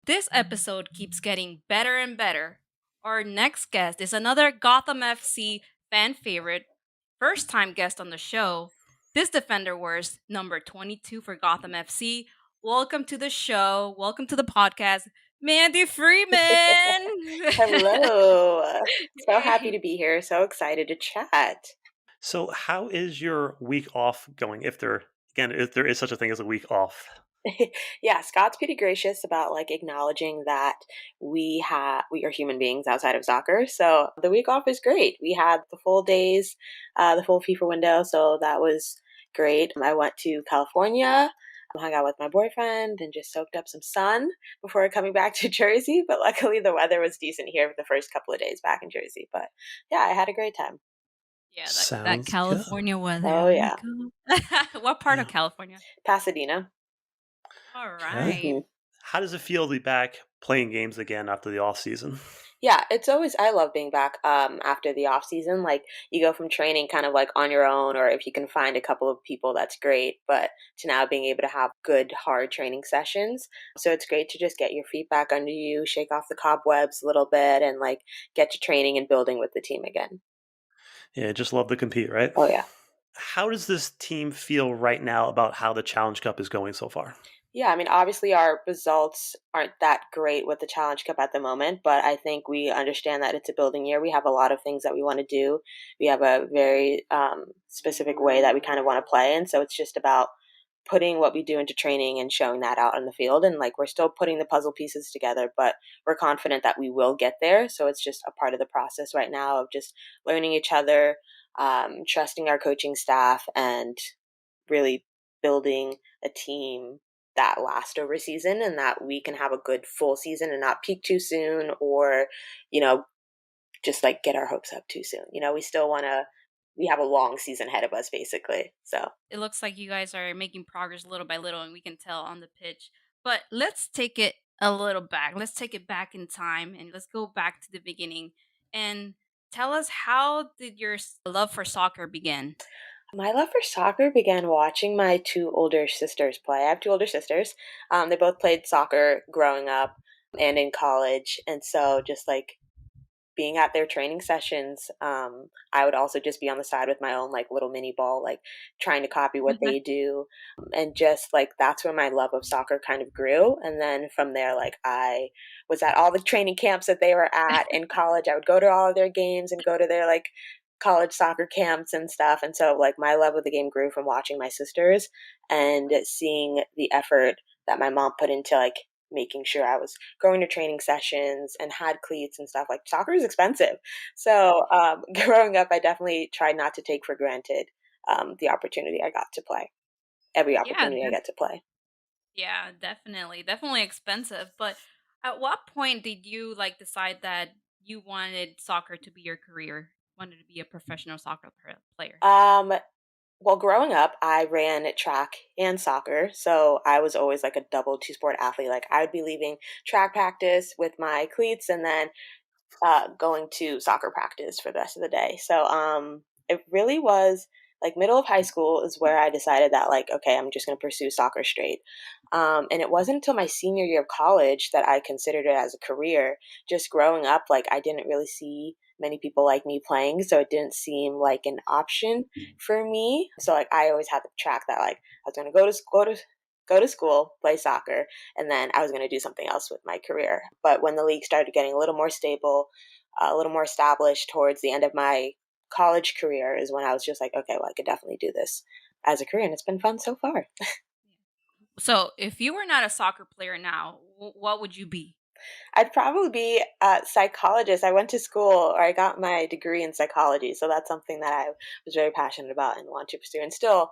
This episode keeps getting better and better. Our next guest is another Gotham FC fan favorite, first time guest on the show. This defender wears number 22 for Gotham FC. Welcome to the show. Welcome to the podcast, Mandy Freeman. Hello. So happy to be here. So excited to chat. So, how is your week off going? If there is such a thing as a week off. Yeah, Scott's pretty gracious about acknowledging that we are human beings outside of soccer. So the week off is great. We had the full days, the full FIFA window, so that was great. I went to California, hung out with my boyfriend, and just soaked up some sun before coming back to Jersey. But luckily, the weather was decent here for the first couple of days back in Jersey. But yeah, I had a great time. Yeah, that Sounds good. California weather. Oh Oh my yeah, god. What part of Yeah. California? Pasadena. All Okay. right. Mhm. How does it feel to be back playing games again after the off season? Yeah, it's always I love being back after the off season. Like you go from training kind of like on your own or if you can find a couple of people that's great, but to now being able to have good hard training sessions. So it's great to just get your feet back under you, shake off the cobwebs a little bit and get to training and building with the team again. Yeah, just love to compete, right? Oh yeah. How does this team feel right now about how the Challenge Cup is going so far? Yeah, I mean, obviously our results aren't that great with the Challenge Cup at the moment, but I think we understand that it's a building year. We have a lot of things that we want to do. We have a very specific way that we kind of want to play, and so it's just about putting what we do into training and showing that out on the field. And we're still putting the puzzle pieces together, but we're confident that we will get there. So it's just a part of the process right now of just learning each other, trusting our coaching staff, and really building a team that lasts over season and that we can have a good full season and not peak too soon or, you know, just get our hopes up too soon. We still want to, we have a long season ahead of us basically. So, It looks like you guys are making progress little by little, and we can tell on the pitch. But let's take it a little back. Let's take it back in time and let's go back to the beginning and tell us, how did your love for soccer begin? my love for soccer began watching my two older sisters play. I have two older sisters. They both played soccer growing up and in college. And so just being at their training sessions, I would also just be on the side with my own little mini ball, trying to copy what they do, and just that's where my love of soccer kind of grew. And then from there, I was at all the training camps that they were at in college. I would go to all of their games and go to their college soccer camps and stuff. And so my love of the game grew from watching my sisters and seeing the effort that my mom put into making sure I was going to training sessions and had cleats and stuff. Soccer is expensive. So growing up, I definitely tried not to take for granted the opportunity I got to play, every Yeah, opportunity I get to play. yeah, definitely. Definitely expensive. But at what point did you decide that you wanted soccer to be your career? Wanted to be a professional soccer player? Um, well, growing up, I ran track and soccer. So I was always a double two sport athlete. I would be leaving track practice with my cleats and then going to soccer practice for the rest of the day. So it really was middle of high school is where I decided that okay, I'm just going to pursue soccer straight. And it wasn't until my senior year of college that I considered it as a career. Just growing up, I didn't really see many people like me playing, so it didn't seem like an option for me. So I always had to track that I was going to go to school, play soccer, and then I was going to do something else with my career. But when the league started getting a little more stable, a little more established towards the end of my college career is when I was just okay, well, I could definitely do this as a career, and it's been fun so far. So, if you were not a soccer player now, what would you be? I'd probably be a psychologist. I went to school, or I got my degree in psychology, so that's something that I was very passionate about and want to pursue. And still,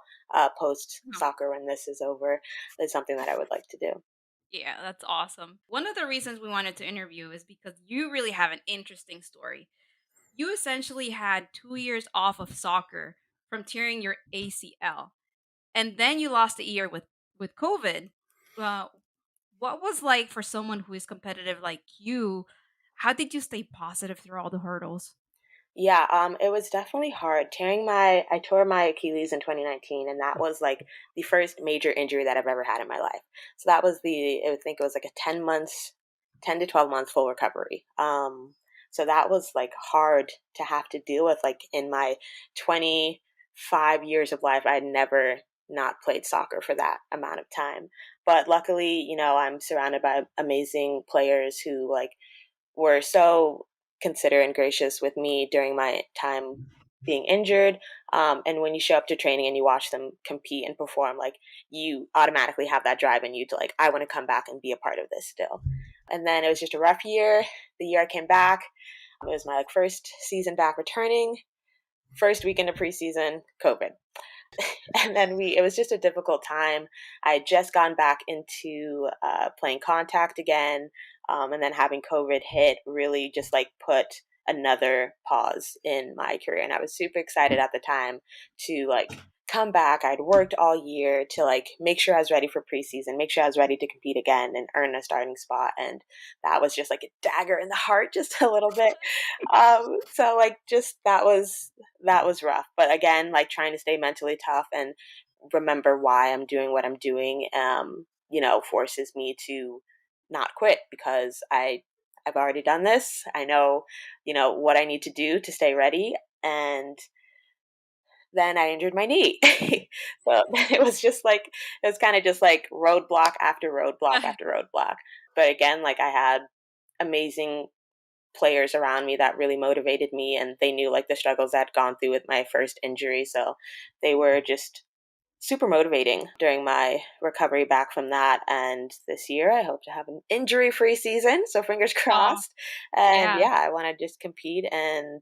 post Oh, soccer, when this is over, is something that I would like to do. yeah, that's awesome. One of the reasons we wanted to interview is because you really have an interesting story. You essentially had 2 years off of soccer from tearing your ACL, and then you lost a year with COVID. Uh, what was like for someone who is competitive like you? How did you stay positive through all the hurdles? Yeah, it was definitely hard. I tore my Achilles in 2019, and that was the first major injury that I've ever had in my life. So that was I would think it was a 10 months 10 to 12 months full recovery. So that was like hard to have to deal with. Like in my 25 years of life, I'd never not played soccer for that amount of time. But luckily, I'm surrounded by amazing players who like were so considerate and gracious with me during my time being injured. And when you show up to training and you watch them compete and perform, like you automatically have that drive in you to like, I want to come back and be a part of this still. And then it was just a rough year. The year I came back, it was my like first season back returning. First weekend of preseason, COVID. And then it was just a difficult time. I had just gone back into playing contact again. And then having COVID hit really just like put another pause in my career. And I was super excited at the time to like come back. I'd worked all year to like make sure I was ready for preseason, make sure I was ready to compete again and earn a starting spot. And that was just like a dagger in the heart, just a little bit. So like just that was rough. But again, like trying to stay mentally tough and remember why I'm doing what I'm doing, forces me to not quit because I've already done this. I know, what I need to do to stay ready. And then I injured my knee. So it was kind of just like roadblock after roadblock after roadblock. But again, like I had amazing players around me that really motivated me and they knew like the struggles I'd gone through with my first injury. So they were just super motivating during my recovery back from that. And this year I hope to have an injury free season. So fingers Oh, crossed. And yeah. yeah, I want to just compete and,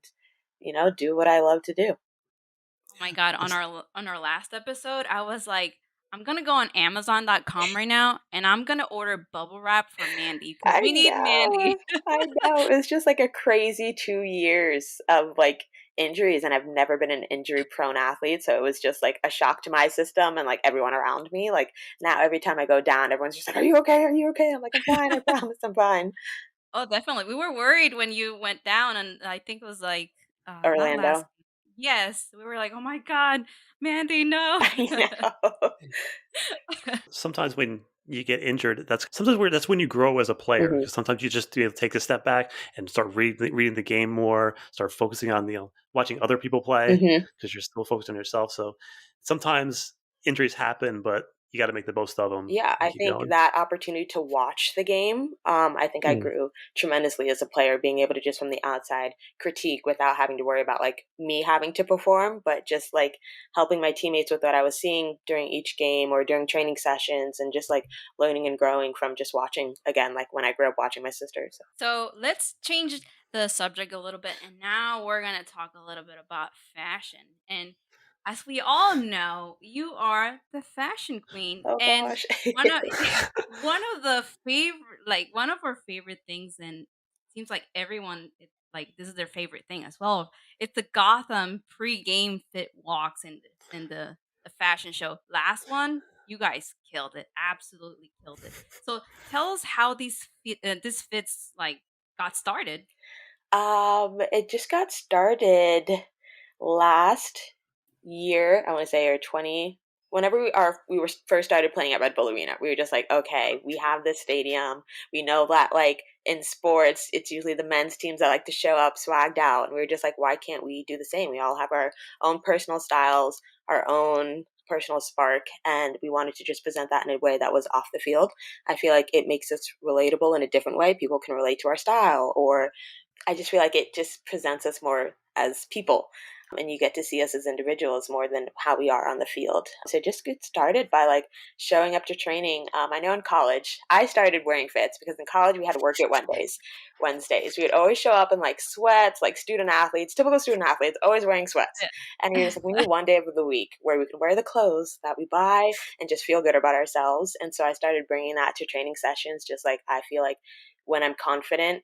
do what I love to do. Oh my god, on our last episode, I was like, I'm gonna go on Amazon.com right now and I'm gonna order bubble wrap for Mandy because I we need know. Mandy. I know. It's just like a crazy 2 years of like injuries, and I've never been an injury prone athlete. So it was just like a shock to my system and like everyone around me. Like now, every time I go down, everyone's just like, "Are you okay? Are you okay?" I'm like, "I'm fine. I promise, I'm fine." Oh, definitely. We were worried when you went down, and I think it was like not last Orlando. week. Yes, we were like, "Oh my god, Mandy, no." I know. Sometimes when you get injured, that's when you grow as a player. Hmm. Because sometimes you just take a step back and start reading the game more, start focusing on watching other people play Hmm. because you're still focused on yourself. So sometimes injuries happen, but you got to make the most of them Yeah, and I keep think going. that opportunity to watch the game, I think I Mm. grew tremendously as a player, being able to just from the outside critique without having to worry about like me having to perform, but just like helping my teammates with what I was seeing during each game or during training sessions and just like learning and growing from just watching again, like when I grew up watching my sisters. So let's change the subject a little bit, and now we're gonna talk a little bit about fashion. And as we all know, you are the fashion queen, Oh and gosh. one of one of our favorite things, and seems like everyone like this is their favorite thing as well. It's the Gotham pre-game fit walks and the fashion show. Last one, you guys killed it, absolutely killed it. So tell us how this fits like got started. It just got started last year, I want to say, or 20, whenever we were first started playing at Red Bull Arena. We were just like, okay, we have this stadium. We know that like in sports, it's usually the men's teams that like to show up swagged out. And we were just like, why can't we do the same? We all have our own personal styles, our own personal spark, and we wanted to just present that in a way that was off the field. I feel like it makes us relatable in a different way. People can relate to our style, or I just feel like it just presents us more as people. And you get to see us as individuals more than how we are on the field. So just get started by like showing up to training. I know in college, I started wearing fits because in college we had to work at Wednesdays. We would always show up in like sweats, like student athletes, typical student athletes, always wearing sweats. And we were just like, we need one day of the week where we can wear the clothes that we buy and just feel good about ourselves. And so I started bringing that to training sessions. Just like I feel like when I'm confident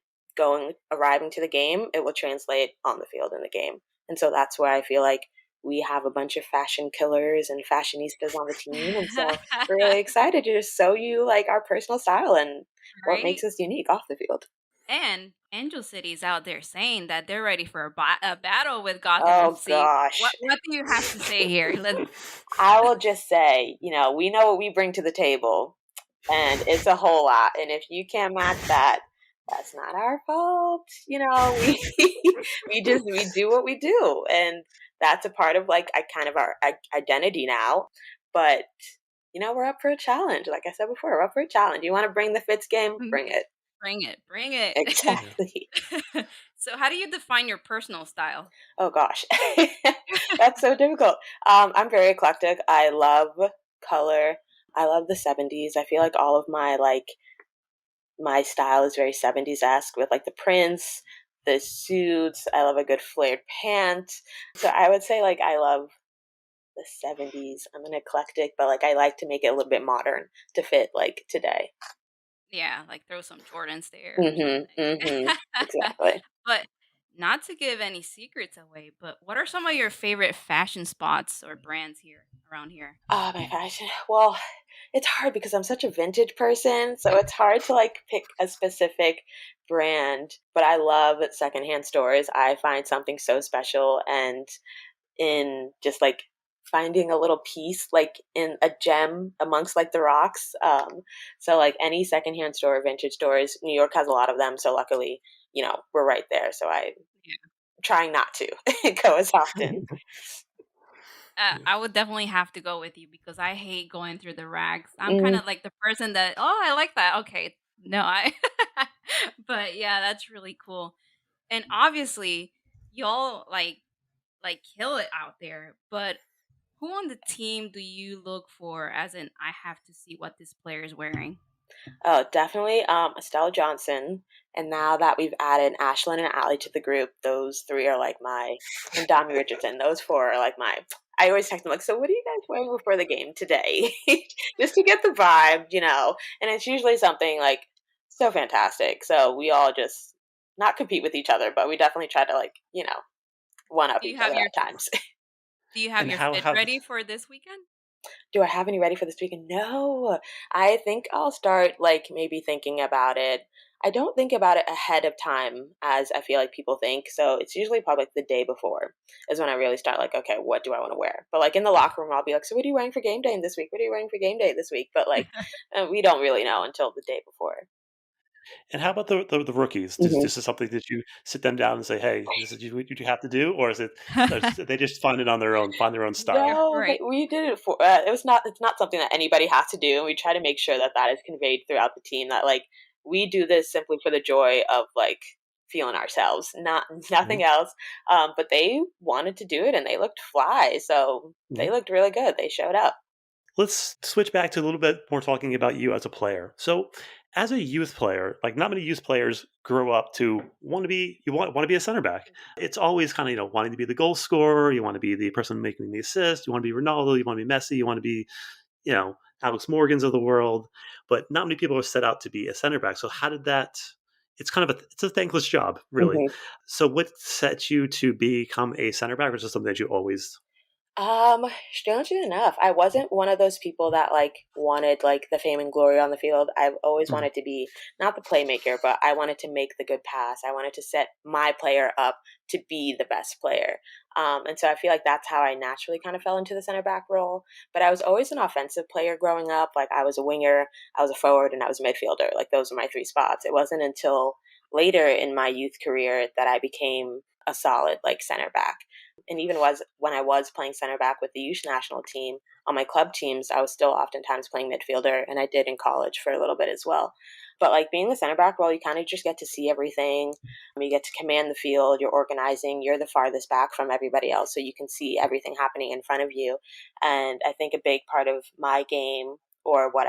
arriving to the game, it will translate on the field in the game. And so that's where I feel like we have a bunch of fashion killers and fashionistas on the team. And so we're really excited to just show you like our personal style and what Right? makes us unique off the field. And Angel City's out there saying that they're ready for a battle with Gotham Oh FC. gosh. What do you have to say here? Let's I will just say, we know what we bring to the table and it's a whole lot. And if you can't match that, That's not our fault. We do what we do, and that's a part of like I kind of our identity now. But we're up for a challenge. Like I said before, we're up for a challenge. You want to bring the Fitz game? Mm, Bring it. bring it, bring it. Yeah. Exactly. So, how do you define your personal style? Oh gosh, that's so difficult. I'm very eclectic. I love color. I love the '70s. I feel like all of my style is very '70s esque with like the prints, the suits. I love a good flared pant. So I would say like I love the '70s. I'm an eclectic, but like I like to make it a little bit modern to fit like today. Yeah, like throw some Jordans there or Mhm. Mhm. something. Exactly. But not to give any secrets away, but what are some of your favorite fashion spots or brands here around here? Oh my gosh. Well, it's hard because I'm such a vintage person, so it's hard to like pick a specific brand, but I love secondhand stores. I find something so special and in just like finding a little piece like in a gem amongst like the rocks. So like any secondhand store or vintage stores, New York has a lot of them, so luckily, we're right there. So I'm Yeah. trying not to go as often. Yeah. I would definitely have to go with you because I hate going through the rags. I'm kind Mm, of like the person that, oh, I like that. Okay, no, I. But yeah, that's really cool. And obviously, y'all like kill it out there. But who on the team do you look for? As in, I have to see what this player is wearing. Oh, definitely. Estelle Johnson. And now that we've added Ashlyn and Allie to the group, those three are like and Dami Richardson, those four are like I always text them like, so what are you guys wearing before the game today? Just to get the vibe. And it's usually something like so fantastic. So we all just not compete with each other, but we definitely try to one up Do you each have other your at times. Do you have And your how fit have ready for this weekend? Do I have any ready for this weekend? No. I think I'll start like maybe thinking about it. I don't think about it ahead of time as I feel like people think. So it's usually probably like the day before is when I really start like, okay, what do I want to wear? But like in the locker room, I'll be like, so what are you wearing for game day this week? What are you wearing for game day this week? But like, we don't really know until the day before. and how about the rookies? This is something that you sit them down and say, "Hey, this is what you have to do," or is it they just find it on their own, find their own Yeah, style? No, right. we did it for. It's not something that anybody has to do, and we try to make sure that that is conveyed throughout the team. That like we do this simply for the joy of like feeling ourselves, not Mhm, nothing else. But they wanted to do it, and they looked fly, so they mhm. looked really good. They showed up. Let's switch back to a little bit more talking about you as a player. So, as a youth player, like not many youth players grow up to want to be a center back. It's always kind of wanting to be the goal scorer. You want to be the person making the assist. You want to be Ronaldo. You want to be Messi. You want to be Alex Morgans of the world. But not many people are set out to be a center back. So how did that? It's a thankless job, really. Mhm. So what set you to become a center back, or just something that you always? Strangely enough, I wasn't one of those people that like wanted like the fame and glory on the field. I've always Mm, wanted to be not the playmaker, but I wanted to make the good pass. I wanted to set my player up to be the best player. And so I feel like that's how I naturally kind of fell into the center back role. But I was always an offensive player growing up. Like I was a winger, I was a forward, and I was a midfielder. Like those were my three spots. It wasn't until later in my youth career that I became a solid like center back. And even was when I was playing center back with the youth national team on my club teams, I was still oftentimes playing midfielder, and I did in college for a little bit as well. But like being the center back role, you kind of just get to see everything. You get to command the field. You're organizing. You're the farthest back from everybody else, so you can see everything happening in front of you. And I think a big part of my game, or what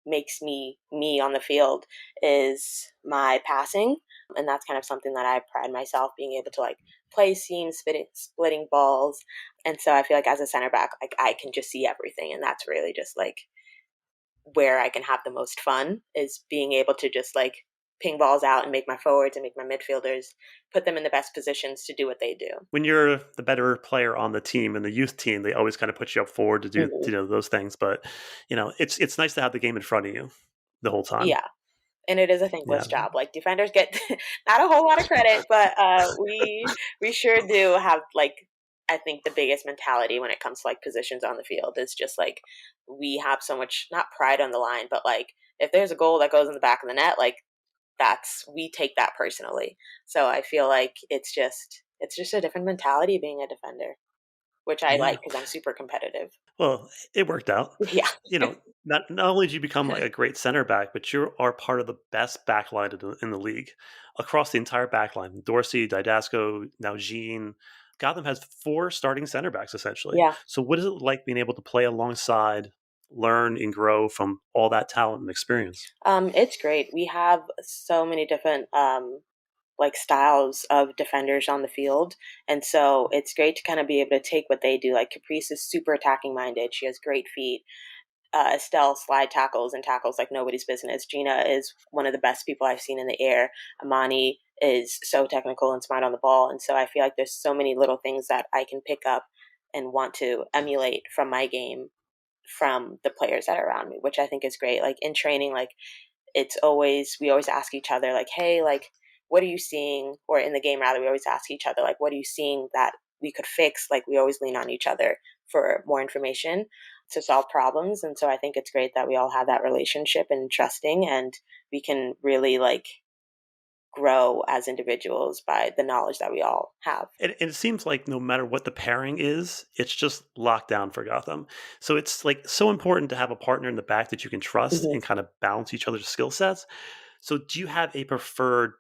makes me me on the field, is my passing, and that's kind of something that I pride myself being able to like play seams, splitting balls. And so I feel like as a center back, like I can just see everything. And that's really just like where I can have the most fun is being able to just like ping balls out and make my forwards and make my midfielders put them in the best positions to do what they do. when you're the better player on the team and the youth team, they always kind of put you up forward to do Mhm. those things. But it's nice to have the game in front of you the whole time. Yeah. And it is a Yeah. thankless job. Like defenders get not a whole lot of credit, but we sure do have like I think the biggest mentality when it comes to like positions on the field is just like we have so much not pride on the line, but like if there's a goal that goes in the back of the net, like we take that personally. So I feel like it's just a different mentality being a defender, which I like Yeah. because I'm super competitive. Well, it worked out. Yeah. You know, not only did you become like a great center back, but you are part of the best backline in the league across the entire backline. Dorsey, Didasco, now Jean. Gotham has four starting center backs essentially. Yeah. So, what is it like being able to play alongside, learn, and grow from all that talent and experience? It's great. We have so many different like styles of defenders on the field. And so it's great to kind of be able to take what they do. Like Caprice is super attacking minded. She has great feet. Estelle slide tackles and tackles like nobody's business. Gina is one of the best people I've seen in the air. Amani is so technical and smart on the ball. And so I feel like there's so many little things that I can pick up and want to emulate from my game from the players that are around me, which I think is great. Like in training, like we always ask each other like, hey, like what are you seeing, or in the game rather, we always ask each other like, what are you seeing that we could fix? Like we always lean on each other for more information to solve problems. And so I think it's great that we all have that relationship and trusting, and we can really like grow as individuals by the knowledge that we all have. And it seems like no matter what the pairing is, it's just locked down for Gotham. So it's like so important to have a partner in the back that you can trust Mhm. and kind of balance each other's skill sets. So do you have a preferred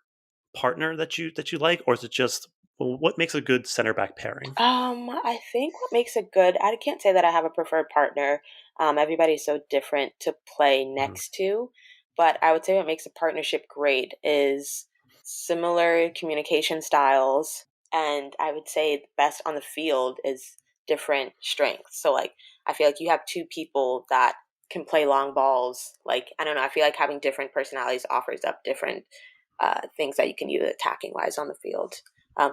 partner that you like, or is it just, well, what makes a good center back pairing? I think what makes it good, I can't say that I have a preferred partner. Everybody's so different to play Mhm. next to, but I would say what makes a partnership great is similar communication styles, and I would say the best on the field is different strengths. So like I feel like you have two people that can play long balls. Like I don't know, I feel like having different personalities offers up different things that you can use attacking wise on the field.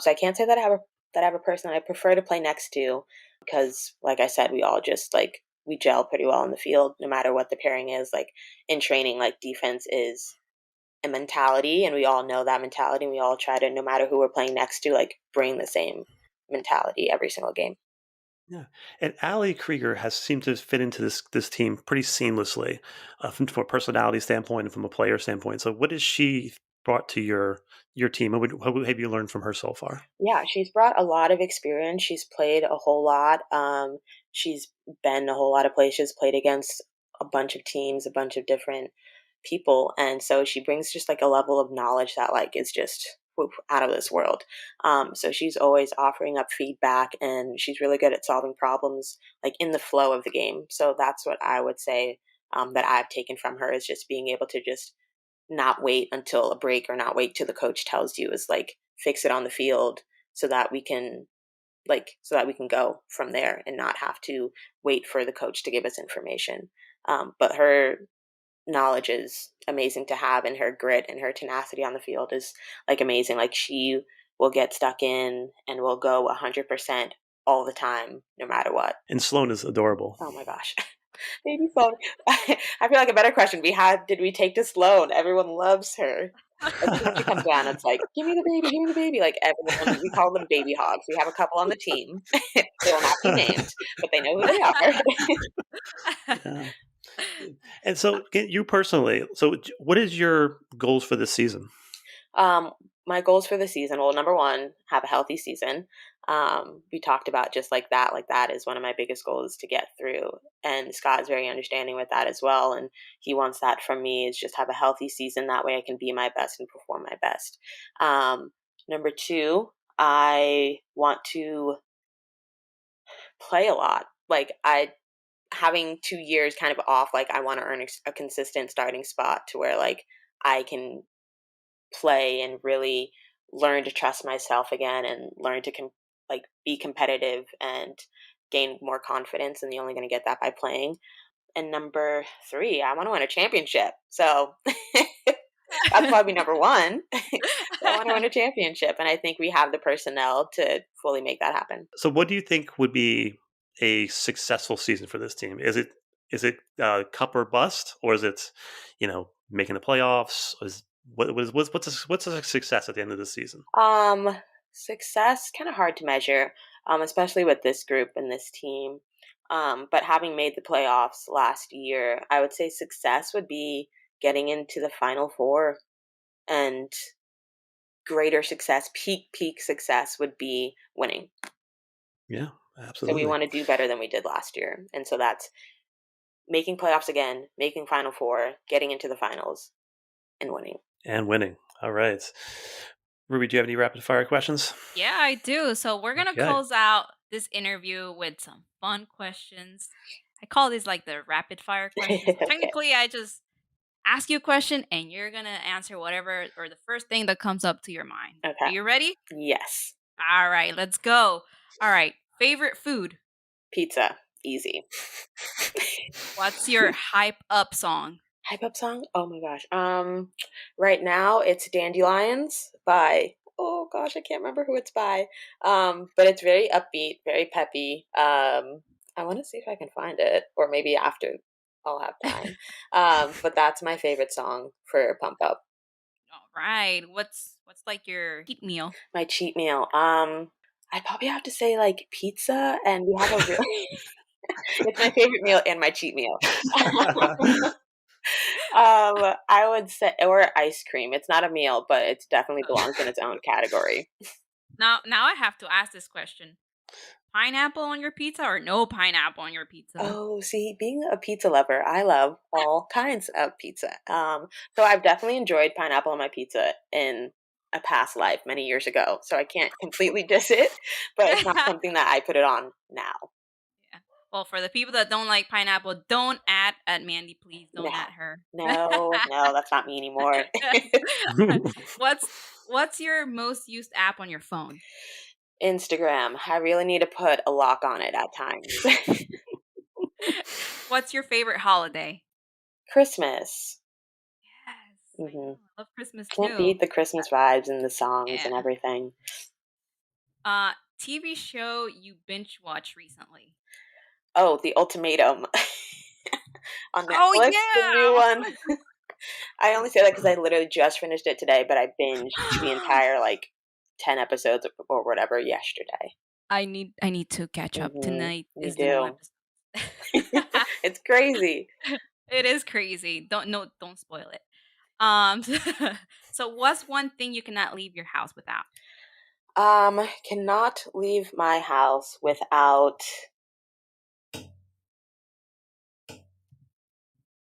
So I can't say that I have a person that I prefer to play next to because, like I said, we all just like we gel pretty well in the field, no matter what the pairing is. Like in training, like defense is a mentality, and we all know that mentality. And we all try to, no matter who we're playing next to, like bring the same mentality every single game. Yeah, and Ali Krieger has seemed to fit into this team pretty seamlessly, from a personality standpoint and from a player standpoint. So, what has she brought to your team? What have you learned from her so far? Yeah, she's brought a lot of experience. She's played a whole lot. She's been a whole lot of places, played against a bunch of teams, a bunch of different people, and so she brings just like a level of knowledge that like is just whoop, out of this world. So she's always offering up feedback, and she's really good at solving problems like in the flow of the game. So that's what I would say that I've taken from her is just being able to just not wait until a break or not wait till the coach tells you, is like fix it on the field so that we can go from there and not have to wait for the coach to give us information. But her knowledge is amazing to have, and her grit and her tenacity on the field is like amazing. Like she will get stuck in and will go 100% all the time no matter what. And Sloan is adorable. Oh my gosh. Baby Sloan. I feel like a better question we had, did we take to Sloan? Everyone loves her. As soon as she comes down, it's like, give me the baby. Like everyone, we call them baby hogs. We have a couple on the team. They will not be named, but they know who they are. Yeah. And so, you personally, so what is your goals for this season? um, my goals for the season, well, number one, have a healthy season. We talked about just like that is one of my biggest goals to get through. And Scott's very understanding with that as well. And he wants that from me is just have a healthy season. That way I can be my best and perform my best. Number two, I want to play a lot. Like I having 2 years kind of off, like I want to earn a consistent starting spot to where like I can play and really learn to trust myself again and learn to like be competitive and gain more confidence, and you're only going to get that by playing. And number three, I want to win a championship, so that's probably number one. I want to win a championship, and I think we have the personnel to fully make that happen. So, what do you think would be a successful season for this team? Is it cup or bust, or is it, making the playoffs? What's a success at the end of the season? um Success kind of hard to measure, especially with this group and this team. But having made the playoffs last year, I would say success would be getting into the final four and greater success, peak success would be winning. Yeah, So we absolutely. want to do better than we did last year. And so that's making playoffs again, making Final Four, getting into the finals, and winning. And winning. All right. Ruby, do you have any rapid fire questions? Yeah, I do. So we're gonna Okay. close out this interview with some fun questions. I call these like the rapid fire questions. So Okay. technically, I just ask you a question and you're gonna answer whatever or the first thing that comes up to your mind. Are Okay. you ready? Yes. All right, let's go. All right, favorite food. Pizza. Easy. What's your hype up song? Hype up song? Oh my gosh. Right now it's Dandelions by, oh gosh, I can't remember who it's by. But it's very upbeat, very peppy. I want to see if I can find it, or maybe after I'll have time. But that's my favorite song for Pump Up. All right, what's like your cheat meal? My cheat meal. I'd probably have to say like pizza, and we have a really it's my favorite meal and my cheat meal. I would say, or ice cream. It's not a meal, but it definitely belongs in its own category. Now I have to ask this question. Pineapple on your pizza or no pineapple on your pizza? Oh, see, being a pizza lover, I love all kinds of pizza. So I've definitely enjoyed pineapple on my pizza in a past life many years ago. So I can't completely diss it, but it's not something that I put it on now. Yeah. Well, for the people that don't like pineapple, don't at Mandy, please. No, Don't at her. no, that's not me anymore. what's what's your most used app on your phone? Instagram. I really need to put a lock on it at times. What's your favorite holiday? Christmas. Yes, I Hmm. know. I love Christmas Can't too. beat the Christmas vibes and the songs Yeah. and everything. TV show you binge watch recently? Oh, The Ultimatum on Oh Netflix, the new one. yeah. I only say that because I literally just finished it today, but I binged the entire like 10 episodes or whatever yesterday. I need to catch up. Tonight You is the new do. episode. It's crazy. It is crazy. Don't spoil it. So what's one thing you cannot leave your house without? Cannot leave my house without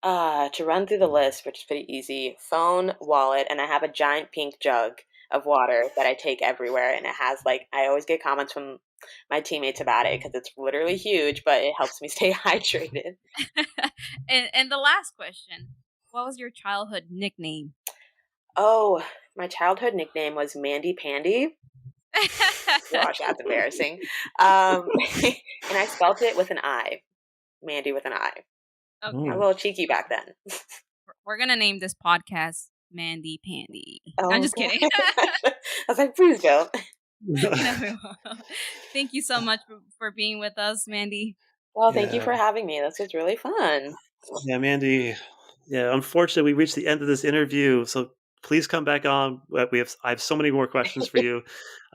to run through the list, which is pretty easy. Phone, wallet, and I have a giant pink jug of water that I take everywhere, and it has like I always get comments from my teammates about it because it's literally huge, but it helps me stay hydrated. And the last question. What was your childhood nickname? Oh, my childhood nickname was Mandy Pandy. Gosh, that's embarrassing. And I spelt it with an I, Mandy with an I. A Okay. Mm. little cheeky back then. We're gonna name this podcast Mandy Pandy. I'm Oh just kidding. gosh. I was like, please don't. No, we won't. Thank you so much for being with us, Mandy. Well, thank you Yeah. for having me. This was really fun. Yeah, Mandy. Yeah, unfortunately, we reached the end of this interview. So please come back on. I have so many more questions for you.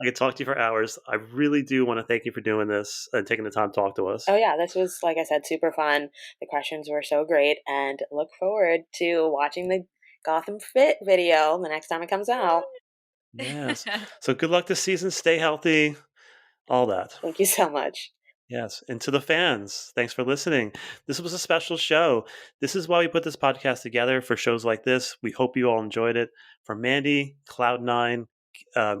I could talk to you for hours. I really do want to thank you for doing this and taking the time to talk to us. Oh yeah, this was like I said, super fun. The questions were so great, and look forward to watching the Gotham Fit video the next time it comes out. Yes. So good luck this season. Stay healthy. All that. Thank you so much. Yes. And to the fans, thanks for listening. This was a special show. This is why we put this podcast together for shows like this. We hope you all enjoyed it. For Mandy, Cloud9,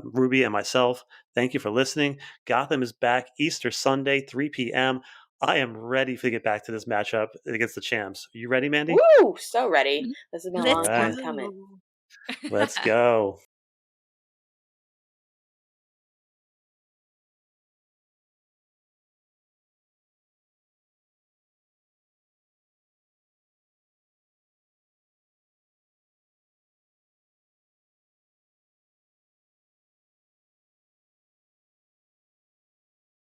Ruby, and myself, thank you for listening. Gotham is back Easter Sunday, 3 p.m. I am ready to get back to this matchup against the champs. Are you ready, Mandy? Woo! So ready. This has been a All Let's long time right. coming. go. Let's go.